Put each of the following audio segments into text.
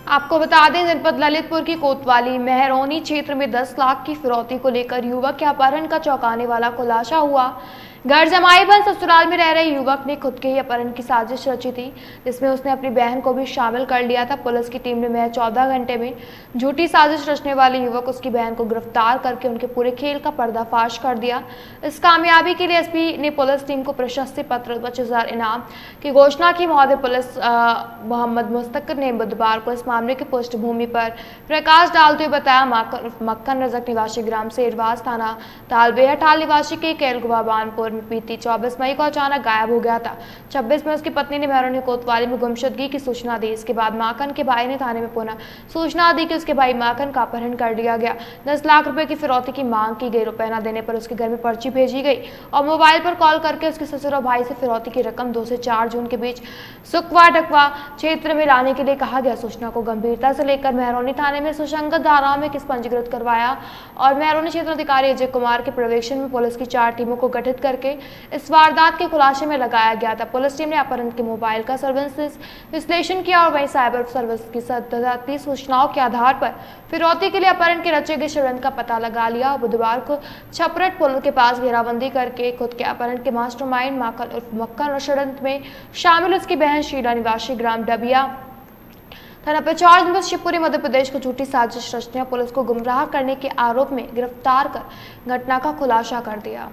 आपको बता दें, जनपद ललितपुर की कोतवाली मेहरौनी क्षेत्र में 10 लाख की फिरौती को लेकर युवक के अपहरण का चौंकाने वाला खुलासा हुआ। घर जमाई बंद ससुराल में रह रहे युवक ने खुद के ही अपहरण की साजिश रची थी, जिसमें उसने अपनी बहन को भी शामिल कर लिया था। पुलिस की टीम ने महज 14 घंटे में झूठी साजिश रचने वाले युवक उसकी बहन को गिरफ्तार करके उनके पूरे खेल का पर्दाफाश कर दिया। इस कामयाबी के लिए एसपी ने पुलिस टीम को प्रशस्ति पत्र 25,000 इनाम की घोषणा की। महोदय पुलिस मोहम्मद मुस्तक ने बुधवार को इस मामले की पृष्ठभूमि पर प्रकाश डालते हुए बताया, मक्खन रजक निवासी ग्राम सेरवास थाना तालबेहर ठाल निवासी के केलगुआ बानपुर में बीती 24 मई को अचानक गायब हो गया था। 26 में उसकी पत्नी ने मेहरौनी कोतवाली में गुमशुदगी की सूचना दी। इसके बाद माखन के भाई ने थाने में पुनः सूचना दी कि उसके भाई माखन का अपहरण कर लिया गया। 10 लाख रुपए की फिरौती की मांग की गई। रुपए न देने पर उसके घर में पर्ची भेजी गई और मोबाइल पर कॉल करके उसके ससुर और भाई से फिरौती की रकम 2 से 4 जून के बीच सुकवा डकवा क्षेत्र में लाने के लिए कहा गया। सूचना को गंभीरता से लेकर मेहरौनी थाने में सुसंगत धाराओं में केस पंजीकृत करवाया और मेहरौनी क्षेत्र अधिकारी अजय कुमार के पर्यवेक्षण में पुलिस की 4 टीमों को गठित करके इस वारदात के खुलासे में लगाया गया था। पुलिस टीम ने अपहरण के मोबाइल का सर्विलांस विश्लेषण किया और वहीं साइबर सर्विस की सतत सूचनाओं के आधार पर फिरौती के लिए अपहरण के रचे गए षड्यंत्र का पता लगा लिया। बुधवार को छपरट पुल के पास घेराबंदी करके खुद के अपहरण के मास्टरमाइंड माखन उर्फ मक्खन और षड्यंत्र में शामिल उसकी बहन शीला निवासी ग्राम डबिया थाना पेचौर जनपद शिवपुरी मध्य प्रदेश को झूठी साजिश रचने और पुलिस को गुमराह करने के आरोप में गिरफ्तार कर घटना का खुलासा कर दिया।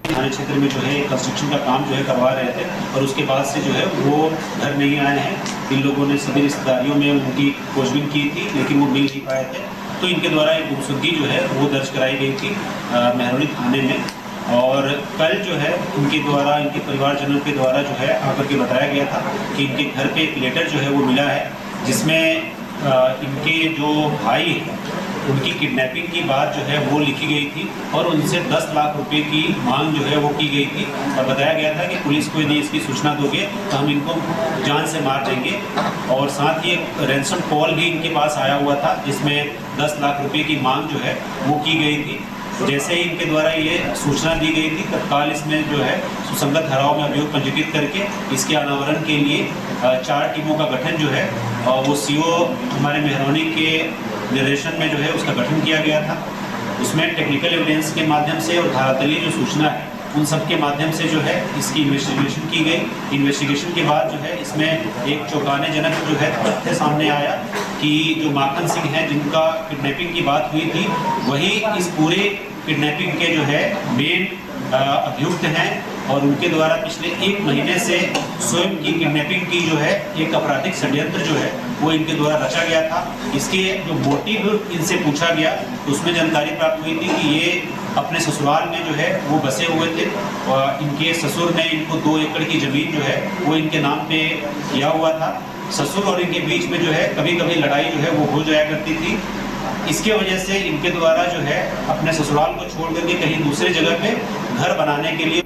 थाने क्षेत्र में जो है कंस्ट्रक्शन का काम जो है करवा रहे थे और उसके बाद से जो है वो घर नहीं आए हैं। इन लोगों ने सभी रिश्तेदारियों में उनकी खोजबीन की थी लेकिन वो मिल नहीं पाए थे, तो इनके द्वारा एक गुमशुदगी जो है वो दर्ज कराई गई थी मेहरौनी थाने में। और कल जो है इनके द्वारा इनके परिवारजनों के द्वारा जो है आकर के बताया गया था कि इनके घर पे एक लेटर जो है वो मिला है, जिसमें इनके जो भाई हैं उनकी किडनैपिंग की बात जो है वो लिखी गई थी और उनसे 10 लाख रुपए की मांग जो है वो की गई थी और बताया गया था कि पुलिस को यदि इसकी सूचना दोगे तो हम इनको जान से मार देंगे। और साथ ही एक रैंसम कॉल भी इनके पास आया हुआ था जिसमें 10 लाख रुपए की मांग जो है वो की गई थी। जैसे ही इनके द्वारा ये सूचना दी गई थी तत्काल इसमें जो है सुसंगत धाराओं में अभियोग पंजीकृत करके इसके अनावरण के लिए 4 टीमों का गठन जो है वो सीओ हमारे मेहरौनी के निर्देशन में जो है उसका गठन किया गया था। उसमें टेक्निकल एविडेंस के माध्यम से और धारातलीय जो सूचना है उन सब के माध्यम से जो है इसकी इन्वेस्टिगेशन की गई। इन्वेस्टिगेशन के बाद जो है इसमें एक चौंकानेजनक जो है तथ्य सामने आया कि जो माखन सिंह हैं जिनका किडनैपिंग की बात हुई थी वही इस पूरे किडनैपिंग के जो है मेन अभियुक्त हैं और उनके द्वारा पिछले 1 महीने से स्वयं की किडनैपिंग की जो है एक आपराधिक षड्यंत्र जो है वो इनके द्वारा रचा गया था। इसके जो मोटिव इनसे पूछा गया तो उसमें जानकारी प्राप्त हुई थी कि ये अपने ससुराल में जो है वो बसे हुए थे और इनके ससुर ने इनको 2 एकड़ की ज़मीन जो है वो इनके नाम पे किया हुआ था। ससुर और इनके बीच में जो है कभी कभी लड़ाई जो है वो हो जाया करती थी। इसके वजह से इनके द्वारा जो है अपने ससुराल को छोड़ करके कहीं दूसरे जगह पे घर बनाने के लिए